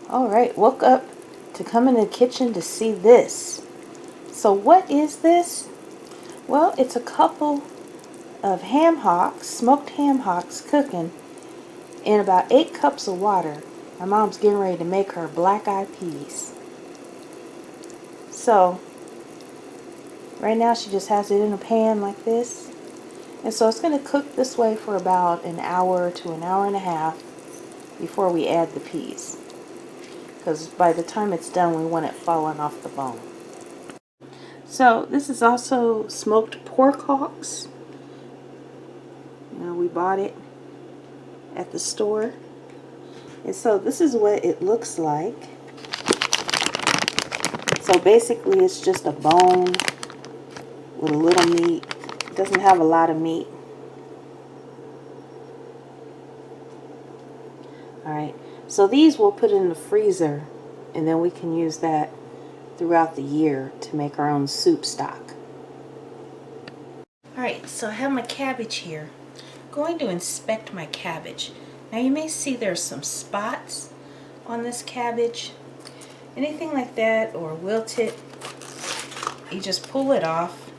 Alright, woke up to come in the kitchen to see this. So what is this? Well, it's a couple of ham hocks, smoked ham hocks cooking in about 8 cups of water. My mom's getting ready to make her black-eyed peas. So, right now she just has it in a pan like this. And so it's going to cook this way for about an hour to an hour and a half before we add the peas. Because by the time it's done, we want it falling off the bone. So this is also smoked pork hocks. We bought it at the store. And so this is what it looks like. So basically it's just a bone with a little meat. It doesn't have a lot of meat. Alright, so these we'll put in the freezer and then we can use that throughout the year to make our own soup stock. Alright, so I have my cabbage here. I'm going to inspect my cabbage. Now you may see there's some spots on this cabbage. Anything like that or wilted, you just pull it off.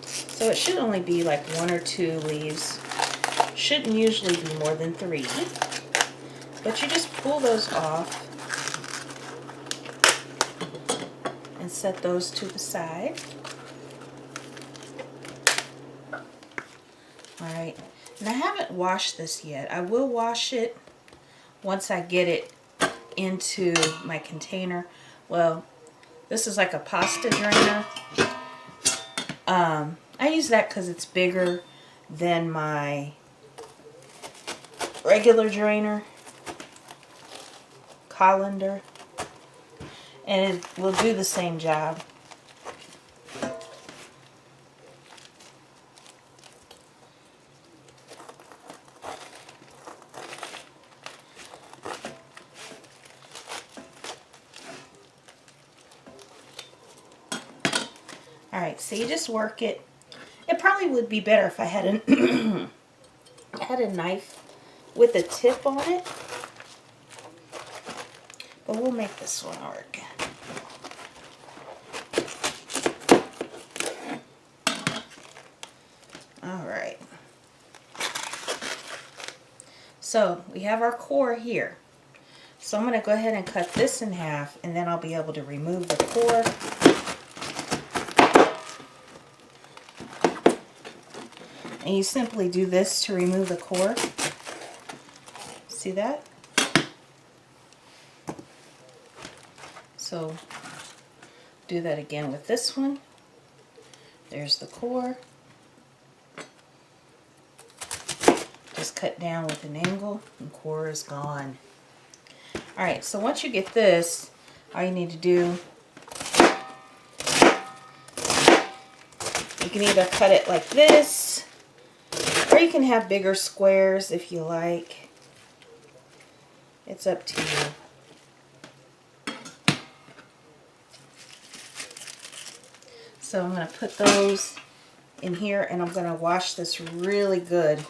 So it should only be like 1 or 2 leaves. Shouldn't usually be more than 3. But you just pull those off and set those to the side. Alright, and I haven't washed this yet. I will wash it once I get it into my container. Well, this is like a pasta drainer. I use that because it's bigger than my regular drainer, colander, and it will do the same job. Alright, so you just work it. It probably would be better if I had a knife with a tip on it. But we'll make this one work. Alright. So we have our core here. So I'm going to go ahead and cut this in half and then I'll be able to remove the core. And you simply do this to remove the core. See that? So do that again with this one. There's the core. Just cut down with an angle and core is gone. Alright, so once you get this, all you need to do, you can either cut it like this, or you can have bigger squares if you like. It's up to you. So I'm going to put those in here and I'm going to wash this really good.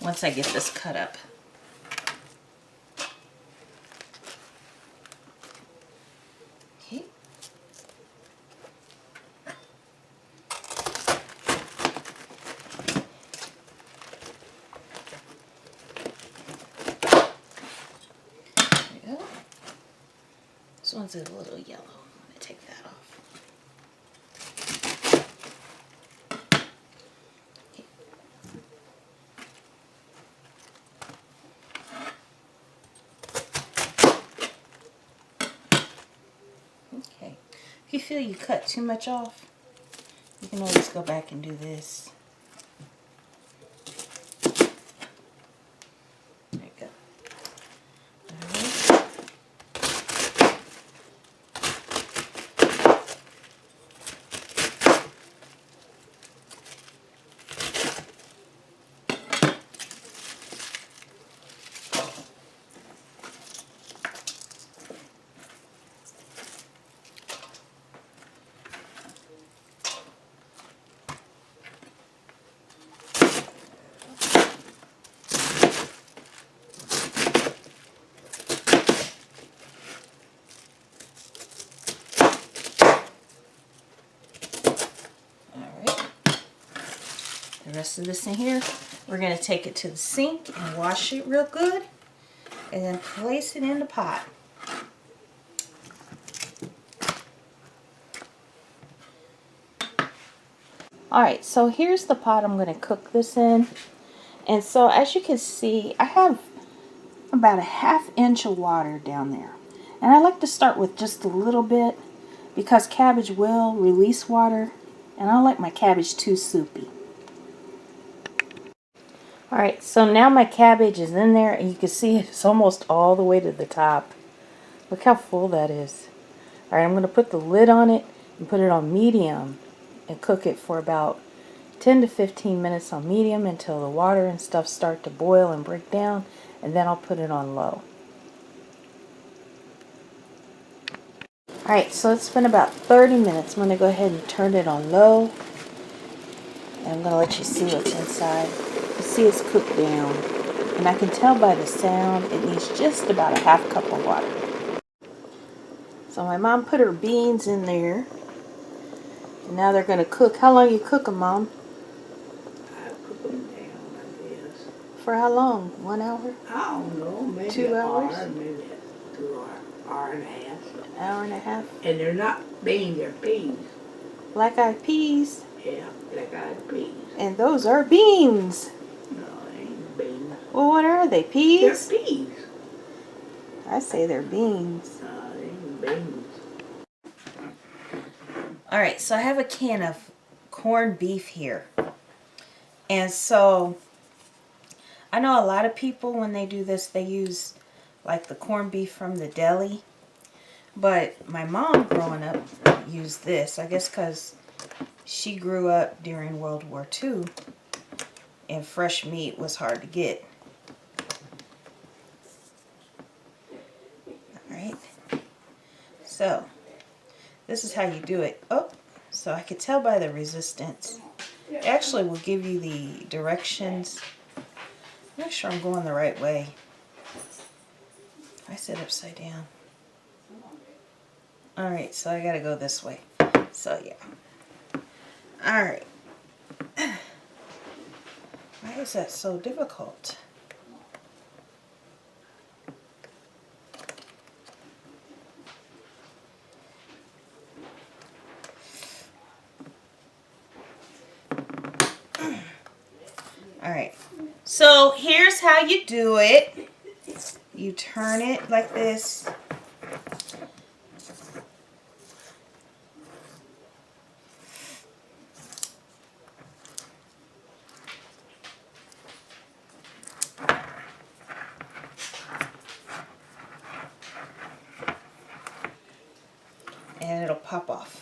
Once I get this cut up. Okay. There we go. This one's a little yellow. I'm going to take that off. Okay. If you feel you cut too much off, you can always go back and do this. There you go. Alright. the rest of this in here. We're going to take it to the sink and wash it real good and then place it in the pot. Alright, so here's the pot I'm going to cook this in. And so as you can see, I have about a 1/2 inch of water down there. And I like to start with just a little bit because cabbage will release water. And I don't like my cabbage too soupy. Alright, so now my cabbage is in there and you can see it's almost all the way to the top. Look how full that is. Alright, I'm going to put the lid on it and put it on medium and cook it for about 10 to 15 minutes on medium until the water and stuff start to boil and break down, and then I'll put it on low. Alright, so it's been about 30 minutes. I'm going to go ahead and turn it on low. And I'm going to let you see what's inside. You see it's cooked down. And I can tell by the sound it needs just about a 1/2 cup of water. So my mom put her beans in there. And now they're going to cook. How long you cook them, Mom? I cook them down like this. For how long? 1 hour? I don't know, maybe 2 hours? Hour, maybe 2 hour and a half. Hour and a half? And they're not beans, they're peas. Black-eyed peas? Yeah, black-eyed peas. And those are beans. No, they ain't beans. Well, what are they? Peas? They're peas. I say they're beans. No, they ain't beans. Alright, so I have a can of corned beef here. And so, I know a lot of people when they do this, they use like the corned beef from the deli. But my mom growing up used this, I guess because she grew up during World War II and fresh meat was hard to get. Alright, so this is how you do it. Oh, so I could tell by the resistance. It actually will give you the directions. I'm not sure I'm going the right way. I said upside down. Alright, so I gotta go this way. So yeah. Alright. Why is that so difficult? Alright, so here's how you do it. You turn it like this. And it'll pop off.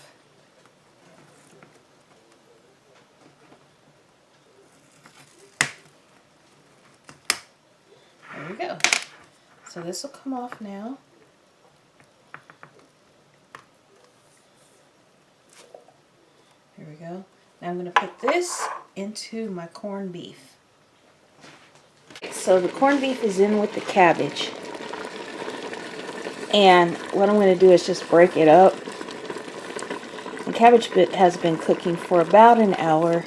There we go. So this will come off now. There we go. Now I'm going to put this into my corned beef. So the corned beef is in with the cabbage. And what I'm going to do is just break it up. The cabbage has been cooking for about an hour.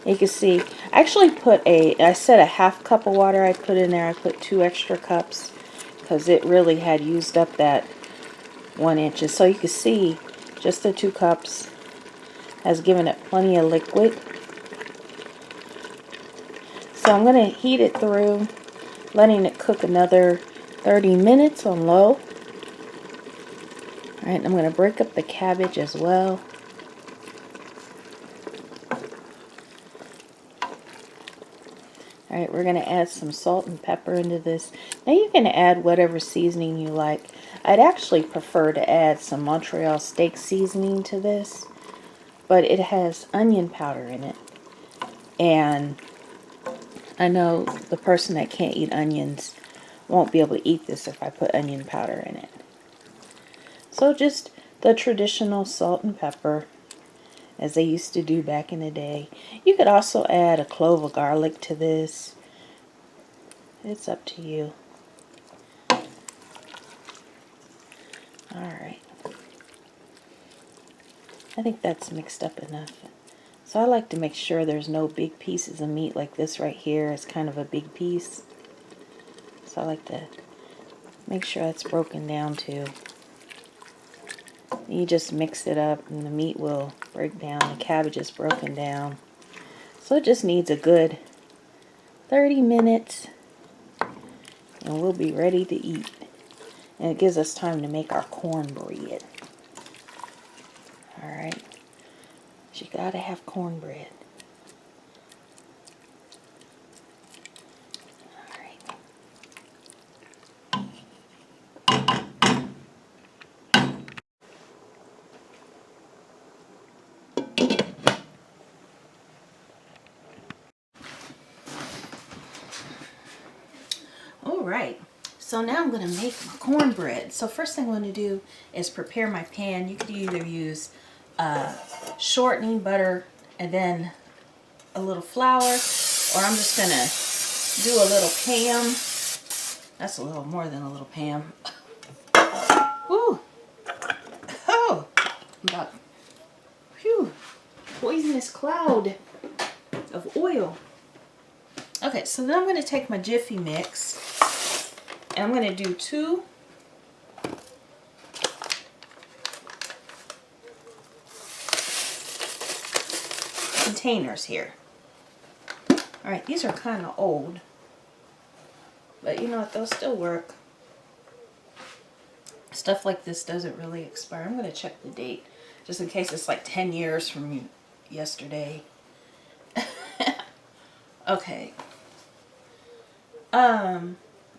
You can see, I actually put I said a 1/2 cup of water I put in there. I put 2 extra cups because it really had used up that 1 inch. So you can see just the 2 cups has given it plenty of liquid. So I'm going to heat it through, letting it cook another 30 minutes on low. Alright, I'm going to break up the cabbage as well. Alright, we're going to add some salt and pepper into this. Now you can add whatever seasoning you like. I'd actually prefer to add some Montreal steak seasoning to this, but it has onion powder in it. And I know the person that can't eat onions won't be able to eat this if I put onion powder in it. So just the traditional salt and pepper, as they used to do back in the day. You could also add a clove of garlic to this. It's up to you. Alright. I think that's mixed up enough. So I like to make sure there's no big pieces of meat like this right here. It's kind of a big piece. So I like to make sure it's broken down too. You just mix it up and the meat will break down. The cabbage is broken down. So it just needs a good 30 minutes and we'll be ready to eat. And it gives us time to make our cornbread. Alright. You gotta have cornbread. Alright. So now I'm going to make my cornbread. So first thing I'm going to do is prepare my pan. You could either use shortening butter and then a little flour, or I'm just going to do a little Pam. That's a little more than a little Pam. Woo! Oh! About, whew, poisonous cloud of oil. Okay, so then I'm going to take my Jiffy mix. And I'm going to do 2 containers here. Alright, these are kind of old. But you know what, they'll still work. Stuff like this doesn't really expire. I'm going to check the date. Just in case it's like 10 years from yesterday. Okay.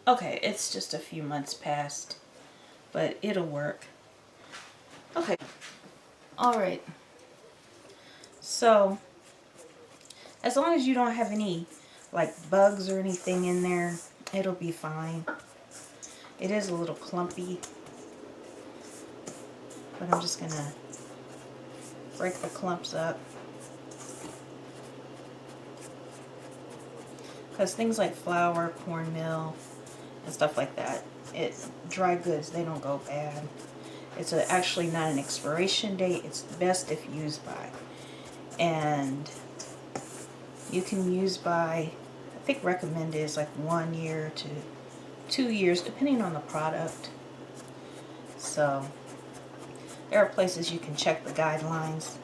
Okay, it's just a few months past, but it'll work. Okay. Alright. So, as long as you don't have any, like, bugs or anything in there, it'll be fine. It is a little clumpy, but I'm just gonna break the clumps up. Because things like flour, cornmeal, and stuff like that, dry goods, they don't go bad. It's actually not an expiration date. It's best if used by. And you can use by, I think recommended is like 1 year to 2 years, depending on the product. So there are places you can check the guidelines.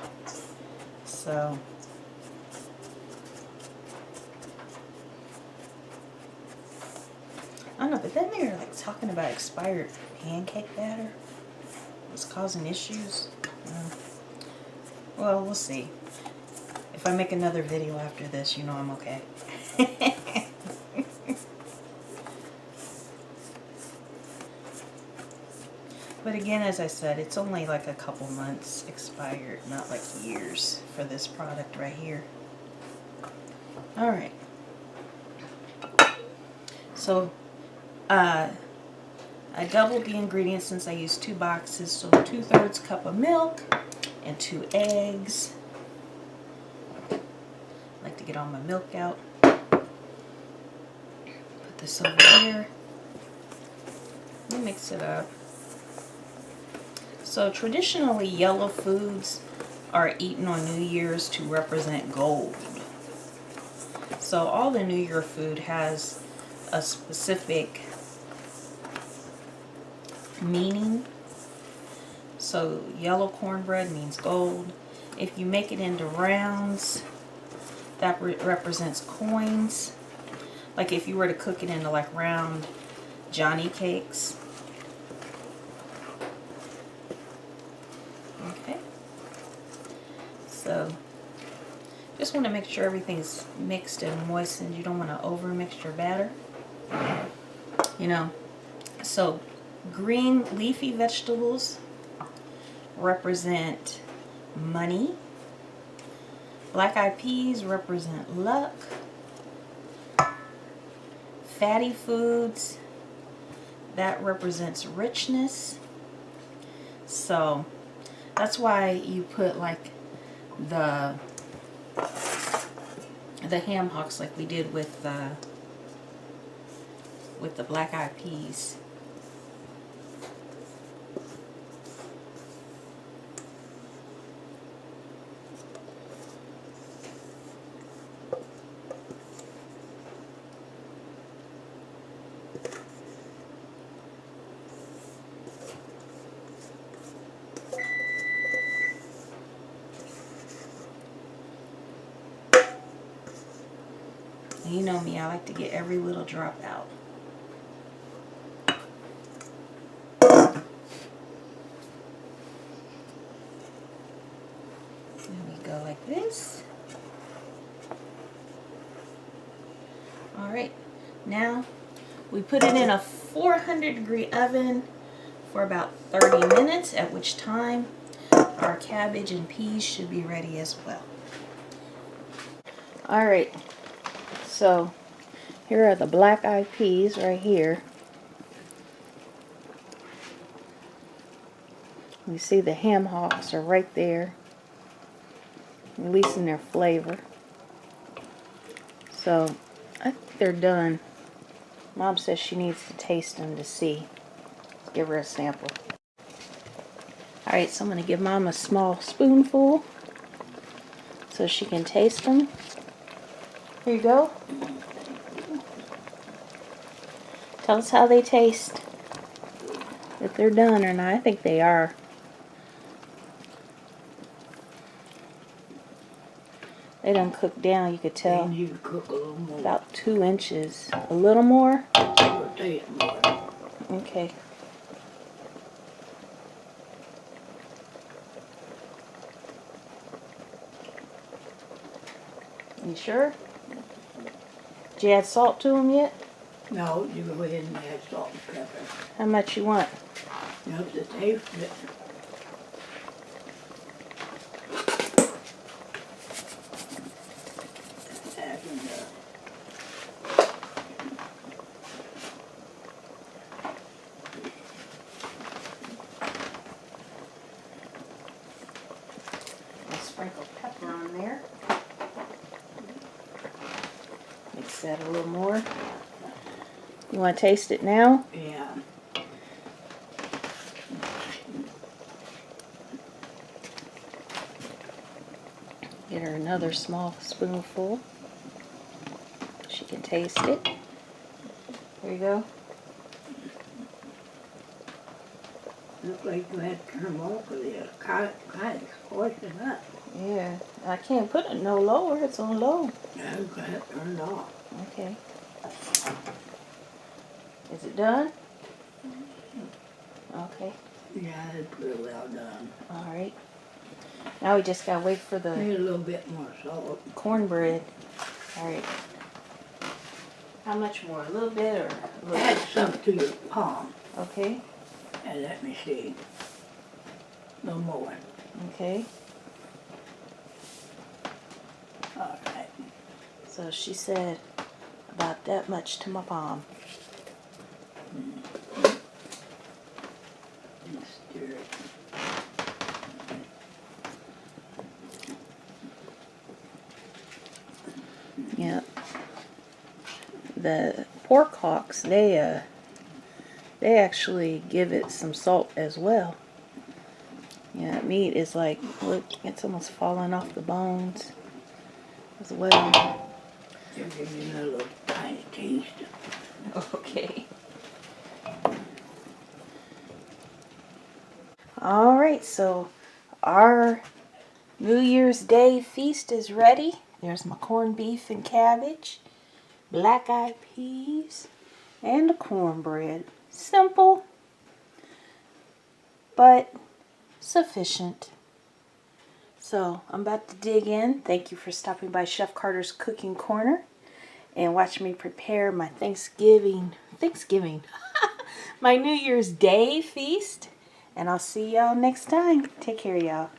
So I don't know, but then they're like talking about expired pancake batter. It's causing issues. Well, we'll see. If I make another video after this, you know I'm okay. But again, as I said, it's only like a couple months expired, not like years for this product right here. Alright. So, I doubled the ingredients since I used 2 boxes. So 2/3 cup of milk and 2 eggs. I like to get all my milk out. Put this over here. Let me mix it up. So traditionally, yellow foods are eaten on New Year's to represent gold. So all the New Year food has a specific meaning. So yellow cornbread means gold. If you make it into rounds, that represents coins. Like if you were to cook it into like round Johnny cakes. Okay. So just want to make sure everything's mixed and moistened. You don't want to over mix your batter. You know, so green leafy vegetables represent money. Black-eyed peas represent luck. Fatty foods, that represents richness. So that's why you put like the ham hocks like we did with the black-eyed peas. You know me, I like to get every little drop out. Then we go like this. Alright, now we put it in a 400-degree oven for about 30 minutes, at which time our cabbage and peas should be ready as well. Alright, so here are the black-eyed peas right here. You see the ham hocks are right there, releasing their flavor. So I think they're done. Mom says she needs to taste them to see. Let's give her a sample. Alright, so I'm going to give Mom a small spoonful so she can taste them. Here you go. Tell us how they taste. If they're done or not. I think they are. They done cooked down, you could tell. And you can cook a little more. About 2 inches. A little more? Or taste more. Okay. You sure? Did you add salt to them yet? No, you go ahead and add salt and pepper. How much you want? You have to taste it. Sprinkle pepper on there. Mix that a little more. You want to taste it now? Yeah. Get her another small spoonful. She can taste it. There you go. Looks like you had to turn them off because they're kind of scorching up. Yeah, I can't put it no lower. It's on low. Yeah, you got it turned off. Okay. Is it done? Okay. Yeah, it's pretty well done. All right. Now we just gotta wait for the Need a little bit more salt. cornbread. All right. How much more? A little bit or a little Add bit? some to your palm. Okay. And let me see. No more. Okay. All right. So she said about that much to my palm. And stir it. Yeah. The pork hocks, they actually give it some salt as well. Yeah, meat is like, look, it's almost falling off the bones as well. They're giving you a little tiny taste. Okay. Alright, so our New Year's Day feast is ready. There's my corned beef and cabbage, black-eyed peas, and the cornbread. Simple, but sufficient. So I'm about to dig in. Thank you for stopping by Chef Carter's Cooking Corner and watch me prepare my Thanksgiving, my New Year's Day feast. And I'll see y'all next time. Take care, y'all.